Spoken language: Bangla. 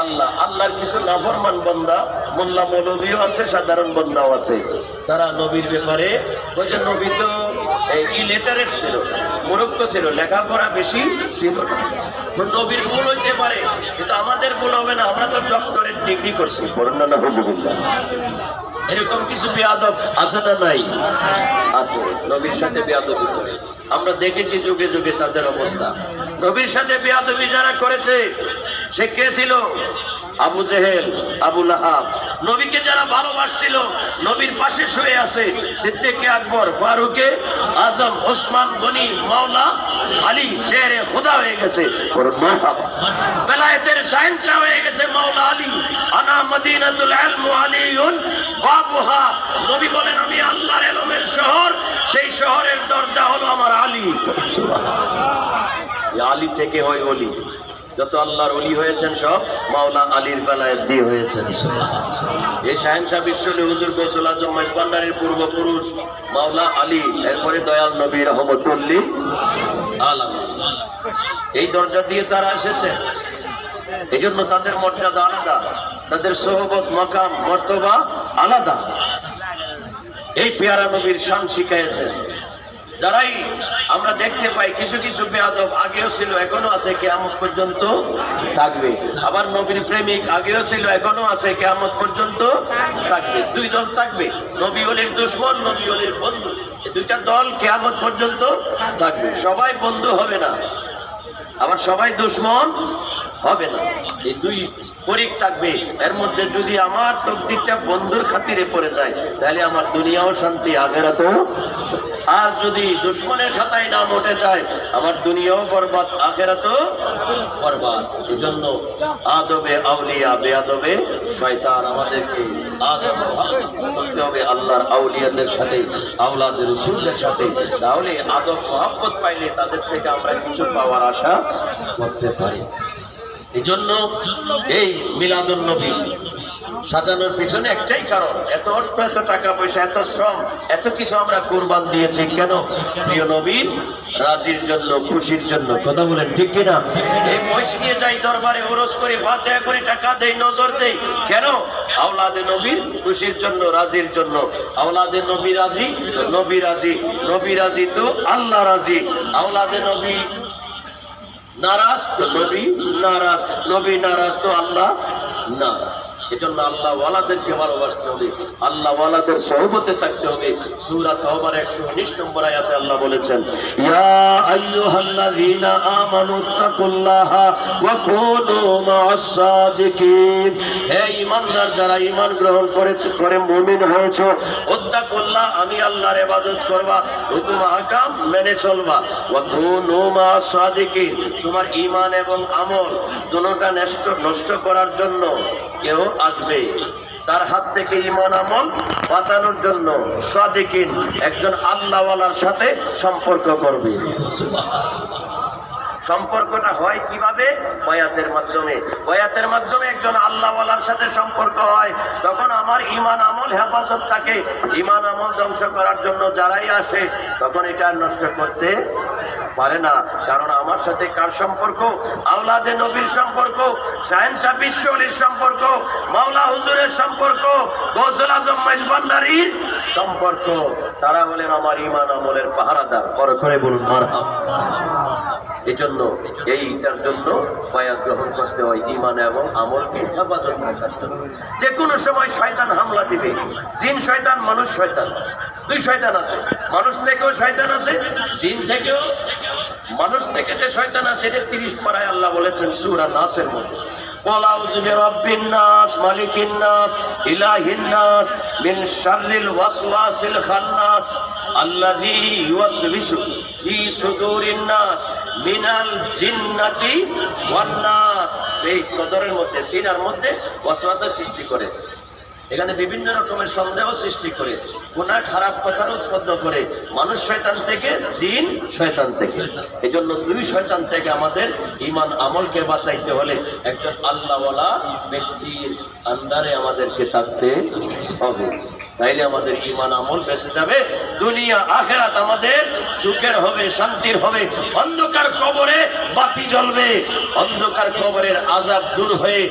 আল্লাহ, আল্লাহর কিছু নাফরমান বান্দা, মোল্লা মৌলভীও আছে, সাধারণ বান্দাও আছে, তারা নবীর ব্যাপারে ওই যে নবী তো ইলিটারেট ছিল, মূর্খ ছিল, লেখাপড়া বেশি ছিল না। নবীর ভুল হইতে পারে, কিন্তু আমাদের ভুল হবে না, আমরা তো ডক্টরেট ডিগ্রি করছি। পড়ুন না হুজুবিল্লাহ। এরকম কিছু বেয়াদব আছে না নাই? আছে, নবীর সাথে বেয়াদবি করে। আমরা দেখেছি যুগে যুগে তাদের অবস্থা। নবীর সাথে বেয়াদবি যারা করেছে সে কে ছিল? আবু জেহেল, আবু লাহাব। নবীকে যারা ভালোবাসছিল, নবীর পাশে শুয়ে আছে, সিদ্দিক আকবর, ফারুকে আজম, ওসমান গনি, মাওলা আলী শেরে খোদা হয়ে গেছে। বেলায়েতের শাহেনশাহ হয়ে গেছে মাওলা আলী। আনা মদিনাতুল ইলম আলিউন বাবুহা। নবী বলেন আমি আল্লাহর ইলমের শহর, সেই শহরের দরজা হলো আমার আলী। আলী থেকে হয় ওলি। যত আল্লাহর ওলি হয়েছেন সব মাওলা আলীর বেলায়েত দিয়ে হয়েছেন। এই শাহেনশাহ বিশ্বলি হুজুর গৌসুল আজম মেজবান্ডারির পূর্বপুরুষ মাওলা আলী, এরপরে দয়াল নবী রহমতুল্লিল আলামিন। এই দরজা দিয়ে তারা এসেছে, এই জন্য তাদের মর্যাদা আলাদা, তাদের সোহবত, মাকাম, মর্তবা আলাদা। এই পেয়ারা নবীর শান শিখাইছে যারাই আমরা দেখতে পাই। কিছু কিছু বেয়াদব আগেও ছিল, এখনো আছে, কিয়ামত পর্যন্ত থাকবে। আবার নবীর প্রেমিক আগেও ছিল, এখনো আছে, কিয়ামত পর্যন্ত থাকবে। দুই দল থাকবে, নবী ওলির দুশমন, নবী ওলির বন্ধু। এই দুইটা দল কিয়ামত পর্যন্ত থাকবে। সবাই বন্ধু হবে না, আবার সবাই দুশমন হবে না। এই দুই পরিক থাকবে। এর মধ্যে যদি আমার তকদিরটা বন্ধুর খাতিরে পড়ে যায়, তাহলে আমার দুনিয়াও শান্তি, আখিরাতেও। আর যদি দুশমনের খাতায় নাম উঠে যায়, আমার দুনিয়াও বরবাদ, আখিরাতেও বরবাদ। এই জন্য আদবে আউলিয়া, বেয়াদবে শয়তান। আমাদেরকে আদব করতে হবে আল্লাহর আউলিয়াদের সাথে, আওলাদে রাসূলদের সাথে। তাহলে আদব মহব্বত পাইলে তাদের থেকে আমরা কিছু পাওয়ার আশা করতে পারি। এই জন্য এই মিলাদুন নবী সাজানোর পিছনে একটাই কারণ, এত অর্থ, এত টাকা পয়সা, এত শ্রম, এত কিছু আমরা কুরবান দিয়েছি। কেন? প্রিয় নবীর রাজির জন্য, খুশির জন্য। কথা বলেন ঠিক কিনা? এই মহিষ নিয়ে যাই দরবারে, ওরস করি, ফাতিহা করি, টাকা দেই, নজর দেই। কেন? আওলাদে নবীর খুশির জন্য, রাজির জন্য। আওলাদে নবী রাজি, নবী রাজি। নবী রাজি তো আল্লাহ রাজি। আওলাদে নবী নারাজ তো নবী নারাজ, নবী নারাজ তো আল্লাহ নারাজ। এজন্য আল্লাহ ওয়ালাদেরকে ভালোবাসতে হবে, আল্লাহ ওয়ালাদের সহবতে থাকতে হবে। সূরা তাওবার 119 নম্বর আয়াতে আল্লাহ বলেছেন, ইয়া আইয়ুহাল্লাযীনা আমানুত্তাকুল্লাহা ওয়া কুনু মা'আস সাদিকিন। হে ঈমানদার যারা ঈমান গ্রহণ করে মুমিন হয়েছো, উত্তাকুল্লাহ, আমি আল্লাহর ইবাদত করবা, হুকুম আহকাম মেনে চলবা। ওয়া কুনু মা'আস সাদিকিন, তোমার ঈমান এবং আমল দুটোটা নষ্ট করার জন্য কেউ আসবে, তার হাত থেকে ঈমান আমল বাঁচানোর জন্য সাদিকিন, একজন আল্লাহওয়ালার সাথে সম্পর্ক করবে। সম্পর্কটা হয় কিভাবে? বায়াতের মাধ্যমে। বায়াতের মাধ্যমে একজন আল্লাহওয়ালার সাথে সম্পর্ক হয়, তখন আমার ঈমান আমল হেফাজত থাকে। ঈমান আমল ধ্বংস করার জন্য যারাই আসে, তখন এটা নষ্ট করতে পারে না। কারণ আমার সাথে কার সম্পর্ক? আওলাদে নবীর সম্পর্ক, শাহেনশাহ বিশ্ব ওলির সম্পর্ক, মাওলা হুজুরের সম্পর্ক, গৌসুল আজম মেজবান্ডারির সম্পর্ক। তারা হলেন আমার ঈমান আমলের পাহারাদার। পর করে বলুন মারহাবা। এজন্য এইটার জন্য বায়াত গ্রহণ করতে হয়, ঈমান এবং আমলকে হেফাজত রাখার জন্য। যে কোনো সময় শয়তান হামলা দিবে। জিন শয়তান, মানুষ শয়তান, দুই শয়তান আছে। মানুষ থেকেও শয়তান আছে, জিন থেকেও। মানুষ থেকে যে শয়তান আছে, এটা 30 পারায় আল্লাহ বলেছেন সূরা নাসের মধ্যে, ক্বাল আউযু বিরাব্বিন নাস, মালিকিন নাস, ইলাহিন নাস, মিন শাররিল ওয়াসওয়াসিল খান্নাস, আল্লাযী ইউওয়াসবিসু ফি সুদুরিন নাস মিনাল জিন্নাতি ওয়ান নাস। এই সদরের মধ্যে, সিনার মধ্যে ওয়াসওয়াসা সৃষ্টি করে, এখানে বিভিন্ন রকমের সন্দেহ সৃষ্টি করে, গুনাহ খারাপ কথার উৎপন্ন করে, মানুষ শয়তান থেকে, জিন শয়তান থেকে। এই জন্য দুই শয়তান থেকে আমাদের ঈমান আমলকে বাঁচাইতে হলে একজন আল্লাহওয়ালা ব্যক্তির আন্ডারে আমাদেরকে থাকতে হবে। তাইলে আমাদের ঈমান আমল বেঁচে যাবে, দুনিয়া আখিরাত আমাদের সুখের হবে, শান্তির হবে। অন্ধকার কবরে বাতি জ্বলবে, অন্ধকার কবরের আযাব দূর হয়ে